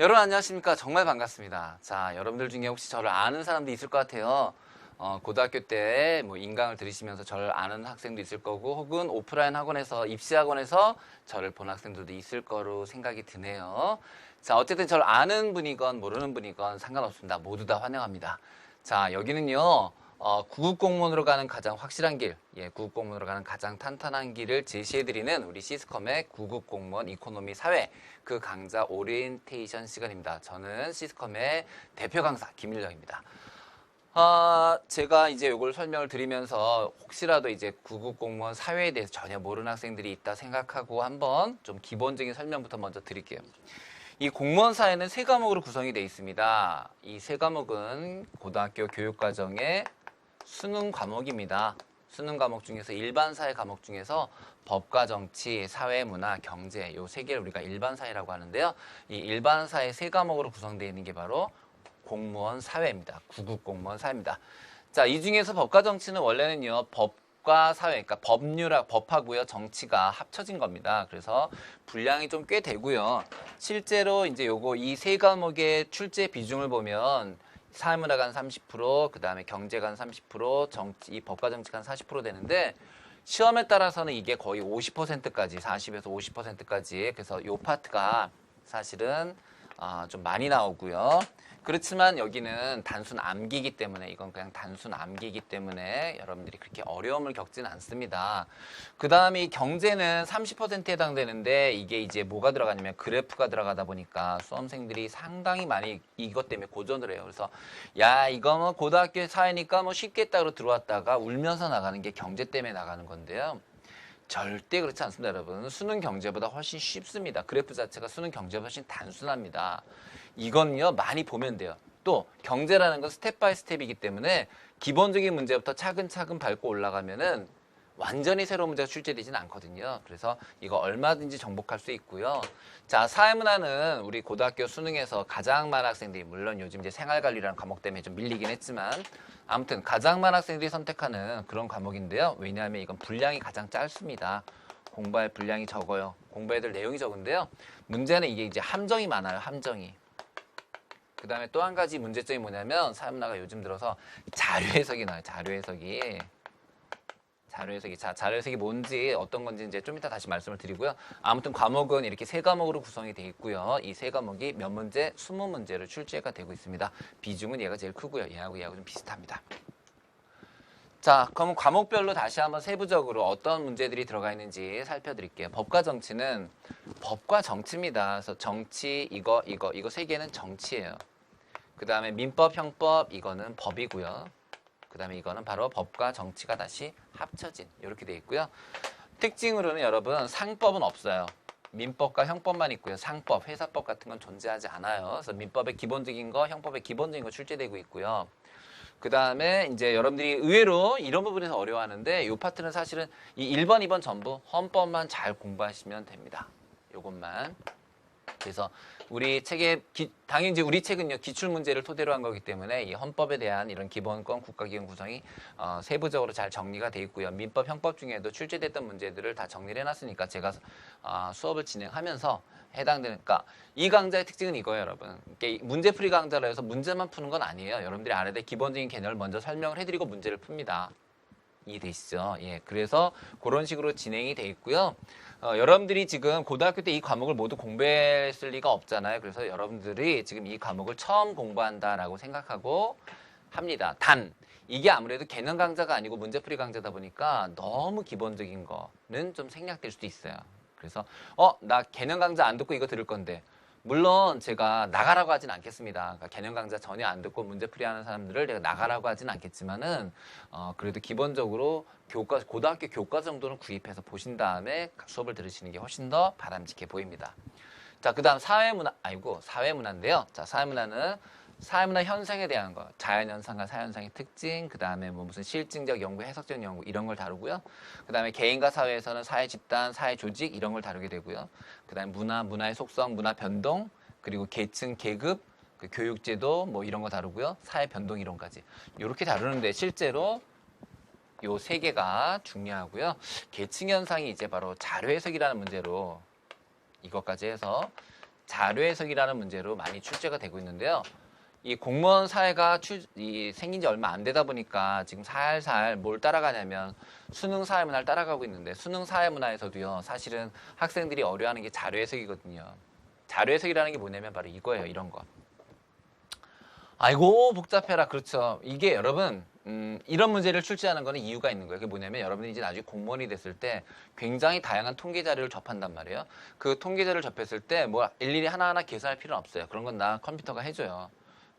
여러분 안녕하십니까? 정말 반갑습니다. 자, 여러분들 중에 혹시 저를 아는 사람도 있을 것 같아요. 고등학교 때 뭐 인강을 들으시면서 저를 아는 학생도 있을 거고, 혹은 오프라인 학원에서, 입시학원에서 저를 본 학생들도 있을 거로 생각이 드네요. 자, 어쨌든 저를 아는 분이건 모르는 분이건 상관없습니다. 모두 다 환영합니다. 자, 여기는요, 구급공무원으로 가는 가장 확실한 길, 구급공무원으로 가는 가장 탄탄한 길을 제시해드리는 우리 시스컴의 구급공무원 이코노미 사회 그 강좌 오리엔테이션 시간입니다. 저는 시스컴의 대표 강사 김일영입니다. 제가 이제 이걸 설명을 드리면서 혹시라도 이제 구급공무원 사회에 대해서 전혀 모르는 학생들이 있다 생각하고 한번 좀 기본적인 설명부터 먼저 드릴게요. 이 공무원 사회는 세 과목으로 구성이 되어 있습니다. 이 세 과목은 고등학교 교육과정의 수능 과목입니다. 수능 과목 중에서 일반 사회 과목 중에서 법과 정치, 사회, 문화, 경제 요 세 개를 우리가 일반 사회라고 하는데요. 이 일반 사회 세 과목으로 구성되어 있는 게 바로 공무원 사회입니다. 구급 공무원 사회입니다. 자, 이 중에서 법과 정치는 원래는요, 법과 사회, 그러니까 법하고요, 정치가 합쳐진 겁니다. 그래서 분량이 좀 꽤 되고요. 실제로 이제 요거 이 세 과목의 출제 비중을 보면 사회문화가 한 30%, 그 다음에 경제가 한 30%, 정치, 이 법과 정치가 한 40% 되는데, 시험에 따라서는 이게 거의 50%까지, 40에서 50%까지, 그래서 요 파트가 사실은 좀 많이 나오고요. 그렇지만 여기는 단순 암기이기 때문에, 이건 그냥 단순 암기이기 때문에 여러분들이 그렇게 어려움을 겪지는 않습니다. 그 다음에 이 경제는 30%에 해당되는데, 이게 이제 뭐가 들어가냐면 그래프가 들어가다 보니까 수험생들이 상당히 많이 이것 때문에 고전을 해요. 그래서 야, 이거 뭐 고등학교 사회니까 뭐 쉽겠다고 들어왔다가 울면서 나가는 게 경제 때문에 나가는 건데요. 절대 그렇지 않습니다, 여러분. 수능 경제보다 훨씬 쉽습니다. 그래프 자체가 수능 경제보다 훨씬 단순합니다. 이건요, 많이 보면 돼요. 또 경제라는 건 스텝 바이 스텝이기 때문에 기본적인 문제부터 차근차근 밟고 올라가면은 완전히 새로운 문제가 출제되지는 않거든요. 그래서 이거 얼마든지 정복할 수 있고요. 자, 사회문화는 우리 고등학교 수능에서 가장 많은 학생들이, 물론 요즘 이제 생활관리라는 과목 때문에 좀 밀리긴 했지만, 아무튼 가장 많은 학생들이 선택하는 그런 과목인데요. 왜냐하면 이건 분량이 가장 짧습니다. 공부할 분량이 적어요. 공부해야 될 내용이 적은데요. 문제는 이게 이제 함정이 많아요. 함정이. 그 다음에 또 한 가지 문제점이 뭐냐면, 사회문화가 요즘 들어서 자료 해석이 나와요. 자료 해석이. 자, 자료 해석이 뭔지, 어떤 건지 이제 좀 이따 다시 말씀을 드리고요. 아무튼 과목은 이렇게 세 과목으로 구성이 되어 있고요. 이 세 과목이 몇 문제, 20문제로 출제가 되고 있습니다. 비중은 얘가 제일 크고요. 얘하고 좀 비슷합니다. 자, 그럼 과목별로 다시 한번 세부적으로 어떤 문제들이 들어가 있는지 살펴드릴게요. 법과 정치는 법과 정치입니다. 그래서 정치, 이거 세 개는 정치예요. 그 다음에 민법, 형법, 이거는 법이고요. 그 다음에 이거는 바로 법과 정치가 다시 합쳐진 이렇게 되어 있고요. 특징으로는 여러분 상법은 없어요. 민법과 형법만 있고요. 상법, 회사법 같은 건 존재하지 않아요. 그래서 민법의 기본적인 거, 형법의 기본적인 거 출제되고 있고요. 그 다음에 이제 여러분들이 의외로 이런 부분에서 어려워하는데, 이 파트는 사실은 이 1번, 2번 전부 헌법만 잘 공부하시면 됩니다. 요것만. 그래서 우리 책에 당연히 이제 우리 책은요, 기출 문제를 토대로 한 거기 때문에 이 헌법에 대한 이런 기본권, 국가기관 구성이 세부적으로 잘 정리가 돼 있고요. 민법, 형법 중에도 출제됐던 문제들을 다 정리를 해놨으니까 제가 수업을 진행하면서 해당되는, 그러니까 이 강좌의 특징은 이거예요, 여러분. 문제풀이 강좌라 해서 문제만 푸는 건 아니에요. 여러분들이 알아야 될 기본적인 개념을 먼저 설명을 해드리고 문제를 풉니다. 이해되시죠? 예, 그래서 그런 식으로 진행이 돼 있고요. 여러분들이 지금 고등학교 때 이 과목을 모두 공부했을 리가 없잖아요. 그래서 여러분들이 지금 이 과목을 처음 공부한다라고 생각하고 합니다. 단, 이게 아무래도 개념 강좌가 아니고 문제풀이 강좌다 보니까 너무 기본적인 거는 좀 생략될 수도 있어요. 그래서 나 개념 강좌 안 듣고 이거 들을 건데, 물론 제가 나가라고 하진 않겠습니다. 그러니까 개념 강좌 전혀 안 듣고 문제풀이 하는 사람들을 내가 나가라고 하진 않겠지만은, 그래도 기본적으로 고등학교 교과 정도는 구입해서 보신 다음에 수업을 들으시는 게 훨씬 더 바람직해 보입니다. 자, 그 다음 사회문화인데요. 자, 사회문화 현상에 대한 거, 자연현상과 사현상의 특징, 그 다음에 뭐 무슨 실증적 연구, 해석적 연구 이런 걸 다루고요. 그 다음에 개인과 사회에서는 사회 집단, 사회 조직 이런 걸 다루게 되고요. 그 다음에 문화의 속성, 문화 변동, 그리고 계층, 계급, 그 교육제도 뭐 이런 거 다루고요. 사회 변동 이론까지 이렇게 다루는데, 실제로 요 세 개가 중요하고요. 계층 현상이 이제 바로 자료 해석이라는 문제로 이것까지 해서 자료 해석이라는 문제로 많이 출제가 되고 있는데요. 이 공무원 사회가 생긴 지 얼마 안 되다 보니까 지금 살살 뭘 따라가냐면 수능 사회 문화를 따라가고 있는데, 수능 사회 문화에서도요, 사실은 학생들이 어려워하는 게 자료 해석이거든요. 자료 해석이라는 게 뭐냐면 바로 이거예요. 이런 거. 아이고 복잡해라. 그렇죠. 이게 여러분 이런 문제를 출제하는 거는 이유가 있는 거예요. 그게 뭐냐면 여러분이 이제 나중에 공무원이 됐을 때 굉장히 다양한 통계 자료를 접한단 말이에요. 그 통계 자료를 접했을 때 뭐 일일이 하나하나 계산할 필요는 없어요. 그런 건 나 컴퓨터가 해줘요.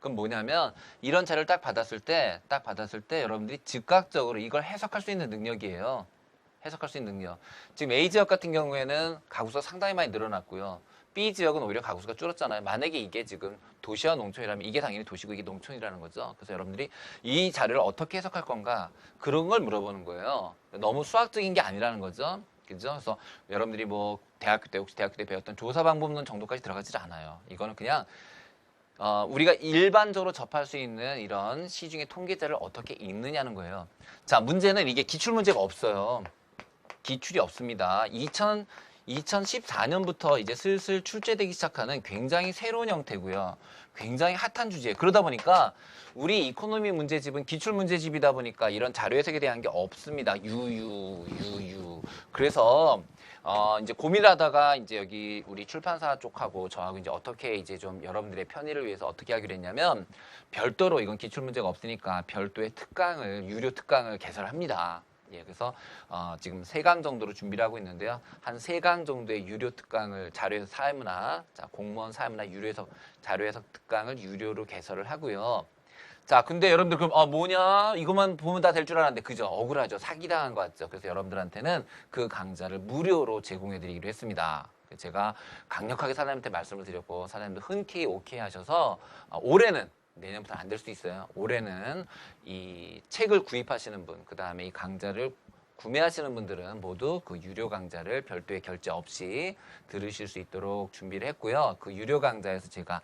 그럼 뭐냐면 이런 자료를 딱 받았을 때 여러분들이 즉각적으로 이걸 해석할 수 있는 능력이에요. 해석할 수 있는 능력. 지금 A 지역 같은 경우에는 가구수가 상당히 많이 늘어났고요. B 지역은 오히려 가구수가 줄었잖아요. 만약에 이게 지금 도시와 농촌이라면 이게 당연히 도시고 이게 농촌이라는 거죠. 그래서 여러분들이 이 자료를 어떻게 해석할 건가, 그런 걸 물어보는 거예요. 너무 수학적인 게 아니라는 거죠. 그죠? 그래서 여러분들이 뭐 혹시 대학교 때 배웠던 조사 방법론 정도까지 들어가지 않아요. 이거는 그냥 우리가 일반적으로 접할 수 있는 이런 시중의 통계자를 어떻게 읽느냐는 거예요. 자, 문제는 이게 기출 문제가 없어요. 기출이 없습니다. 2014년부터 이제 슬슬 출제되기 시작하는 굉장히 새로운 형태고요. 굉장히 핫한 주제예요. 그러다 보니까 우리 이코노미 문제집은 기출 문제집이다 보니까 이런 자료 해석에 대한 게 없습니다. 유유. 그래서 이제 고민하다가 이제 여기 우리 출판사 쪽하고 저하고 이제 어떻게 이제 좀 여러분들의 편의를 위해서 어떻게 하기로 했냐면, 별도로 이건 기출 문제가 없으니까 별도의 유료 특강을 개설합니다. 예, 그래서 지금 3강 정도로 준비를 하고 있는데요. 한 3강 정도의 유료 특강을 자료해석 사회문화, 공무원 사회문화 자료해석 특강을 유료로 개설을 하고요. 자, 근데 여러분들 그럼 뭐냐? 이것만 보면 다 될 줄 알았는데, 그죠? 억울하죠. 사기당한 것 같죠. 그래서 여러분들한테는 그 강좌를 무료로 제공해드리기로 했습니다. 제가 강력하게 사장님한테 말씀을 드렸고, 사장님도 흔쾌히 오케이 하셔서 올해는, 내년부터 안 될 수 있어요. 올해는 이 책을 구입하시는 분, 그 다음에 이 강좌를 구매하시는 분들은 모두 그 유료 강좌를 별도의 결제 없이 들으실 수 있도록 준비를 했고요. 그 유료 강좌에서 제가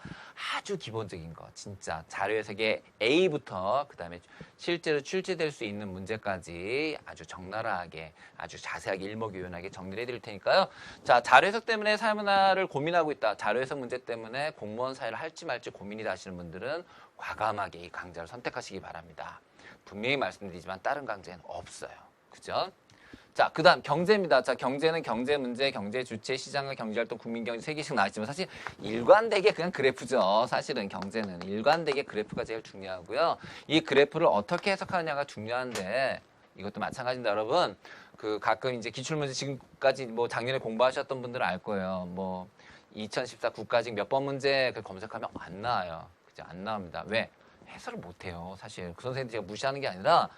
아주 기본적인 거, 진짜 자료 해석의 A부터 그 다음에 실제로 출제될 수 있는 문제까지 아주 적나라하게, 아주 자세하게 일목요연하게 정리를 해드릴 테니까요. 자, 자료 해석 때문에 사회문화를 고민하고 있다, 자료 해석 문제 때문에 공무원 사회를 할지 말지 고민이다 하시는 분들은 과감하게 이 강좌를 선택하시기 바랍니다. 분명히 말씀드리지만 다른 강좌에는 없어요. 그죠? 자, 그 다음 경제입니다. 자, 경제는 경제 문제, 경제 주체, 시장과 경제활동, 국민경제 3개씩 나왔지만 사실 일관되게 그냥 그래프죠. 사실은 경제는 일관되게 그래프가 제일 중요하고요. 이 그래프를 어떻게 해석하느냐가 중요한데, 이것도 마찬가지입니다, 여러분. 그 가끔 이제 기출문제 지금까지 뭐 작년에 공부하셨던 분들은 알 거예요. 뭐 2014 국가직 몇 번 문제 검색하면 안 나와요. 그죠? 안 나옵니다. 왜? 해설을 못해요. 사실 그 선생님들 제가 무시하는 게 아니라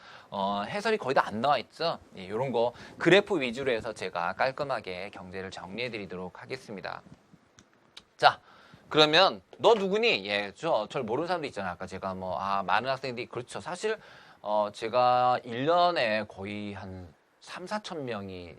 해설이 거의 다 안 나와 있죠. 예, 이런 거 그래프 위주로 해서 제가 깔끔하게 경제를 정리해 드리도록 하겠습니다. 자, 그러면 너 누구니? 예, 저를 모르는 사람도 있잖아요. 아까 제가 많은 학생들이, 그렇죠. 사실 제가 1년에 거의 한 3, 4천 명이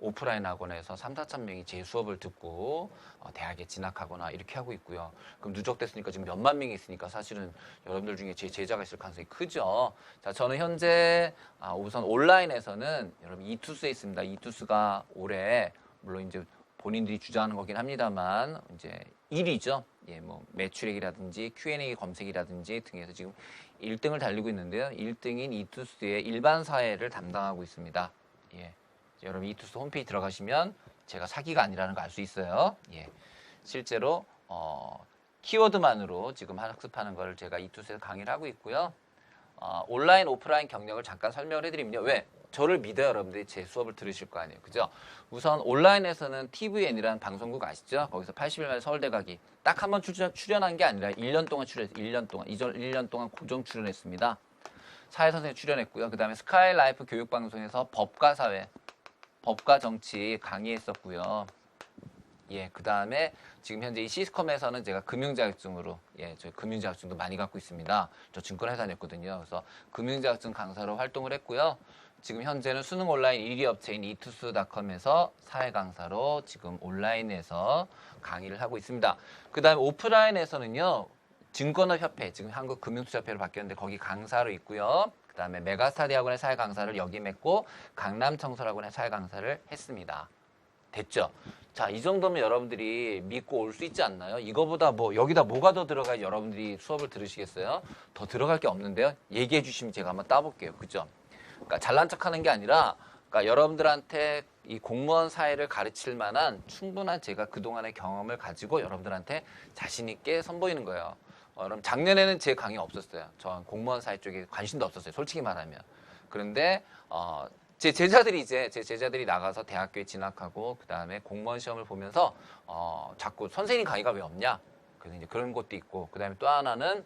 오프라인 학원에서 3, 4천 명이 제 수업을 듣고 대학에 진학하거나 이렇게 하고 있고요. 그럼 누적됐으니까 지금 몇만 명이 있으니까 사실은 여러분들 중에 제 제자가 있을 가능성이 크죠. 자, 저는 현재 우선 온라인에서는 여러분 이투스에 있습니다. 이투스가 올해 물론 이제 본인들이 주장하는 거긴 합니다만 이제 1위죠. 예, 뭐 매출액이라든지 Q&A 검색이라든지 등에서 지금 1등을 달리고 있는데요. 1등인 이투스의 일반 사회를 담당하고 있습니다. 예. 여러분 이투스 홈페이지 들어가시면 제가 사기가 아니라는 거 알 수 있어요. 예, 실제로 키워드만으로 지금 학습하는 걸 제가 이투스에서 강의를 하고 있고요. 온라인 오프라인 경력을 잠깐 설명을 해드리면요. 왜? 저를 믿어요. 여러분들이 제 수업을 들으실 거 아니에요. 그죠? 우선 온라인에서는 TVN이라는 방송국 아시죠? 거기서 80일 만에 서울대 가기 딱 한 번 출연한 게 아니라 1년 동안 출연했어요. 1년 동안. 1년 동안 고정 출연했습니다. 사회 선생님 출연했고요. 그 다음에 스카이라이프 교육방송에서 법과 사회, 법과 정치 강의했었고요. 예, 그 다음에 지금 현재 이 시스콤에서는 제가 금융자격증으로, 예, 저 금융자격증도 많이 갖고 있습니다. 저 증권회사 냈거든요. 그래서 금융자격증 강사로 활동을 했고요. 지금 현재는 수능 온라인 1위 업체인 이투스닷컴에서 사회 강사로 지금 온라인에서 강의를 하고 있습니다. 그 다음에 오프라인에서는요, 증권업협회, 지금 한국금융투자협회로 바뀌었는데 거기 강사로 있고요. 그 다음에 메가스터디 학원의 사회 강사를 역임했고 강남청설학원의 사회 강사를 했습니다. 됐죠? 자, 이 정도면 여러분들이 믿고 올 수 있지 않나요? 이거보다 뭐 여기다 뭐가 더 들어가야 여러분들이 수업을 들으시겠어요? 더 들어갈 게 없는데요. 얘기해 주시면 제가 한번 따볼게요. 그죠? 그러니까 잘난 척하는 게 아니라 그러니까 여러분들한테 이 공무원 사회를 가르칠 만한 충분한 제가 그동안의 경험을 가지고 여러분들한테 자신 있게 선보이는 거예요. 여러분 작년에는 제 강의 없었어요. 저 공무원 사회 쪽에 관심도 없었어요. 솔직히 말하면. 그런데 제 제자들이 나가서 대학교에 진학하고 그다음에 공무원 시험을 보면서 자꾸 선생님 강의가 왜 없냐? 그래서 이제 그런 것도 있고 그다음에 또 하나는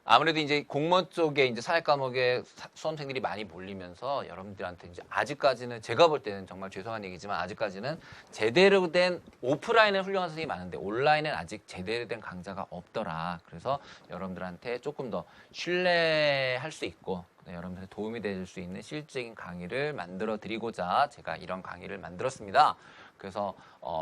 아무래도 이제 공무원 쪽에 이제 사회 과목에 수험생들이 많이 몰리면서 여러분들한테 이제 아직까지는 제가 볼 때는 정말 죄송한 얘기지만 아직까지는 제대로 된 오프라인에 훌륭한 선생님이 많은데 온라인엔 아직 제대로 된 강좌가 없더라. 그래서 여러분들한테 조금 더 신뢰할 수 있고 여러분들한테 도움이 될 수 있는 실질적인 강의를 만들어 드리고자 제가 이런 강의를 만들었습니다. 그래서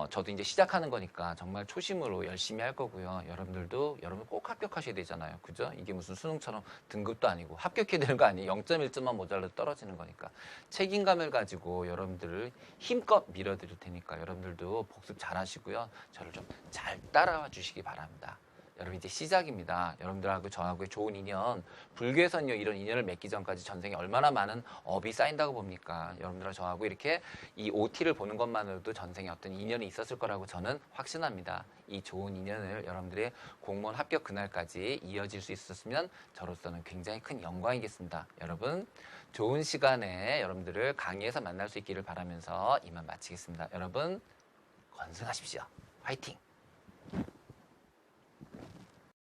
저도 이제 시작하는 거니까 정말 초심으로 열심히 할 거고요. 여러분들도 여러분 꼭 합격하셔야 되잖아요. 그죠? 이게 무슨 수능처럼 등급도 아니고 합격해야 되는 거 아니에요. 0.1점만 모자라도 떨어지는 거니까. 책임감을 가지고 여러분들을 힘껏 밀어드릴 테니까 여러분들도 복습 잘 하시고요. 저를 좀 잘 따라와 주시기 바랍니다. 여러분 이제 시작입니다. 여러분들하고 저하고의 좋은 인연, 불교에서는요 이런 인연을 맺기 전까지 전생에 얼마나 많은 업이 쌓인다고 봅니까? 여러분들과 저하고 이렇게 이 OT를 보는 것만으로도 전생에 어떤 인연이 있었을 거라고 저는 확신합니다. 이 좋은 인연을 여러분들의 공무원 합격 그날까지 이어질 수 있었으면 저로서는 굉장히 큰 영광이겠습니다. 여러분 좋은 시간에 여러분들을 강의에서 만날 수 있기를 바라면서 이만 마치겠습니다. 여러분 건승하십시오. 화이팅!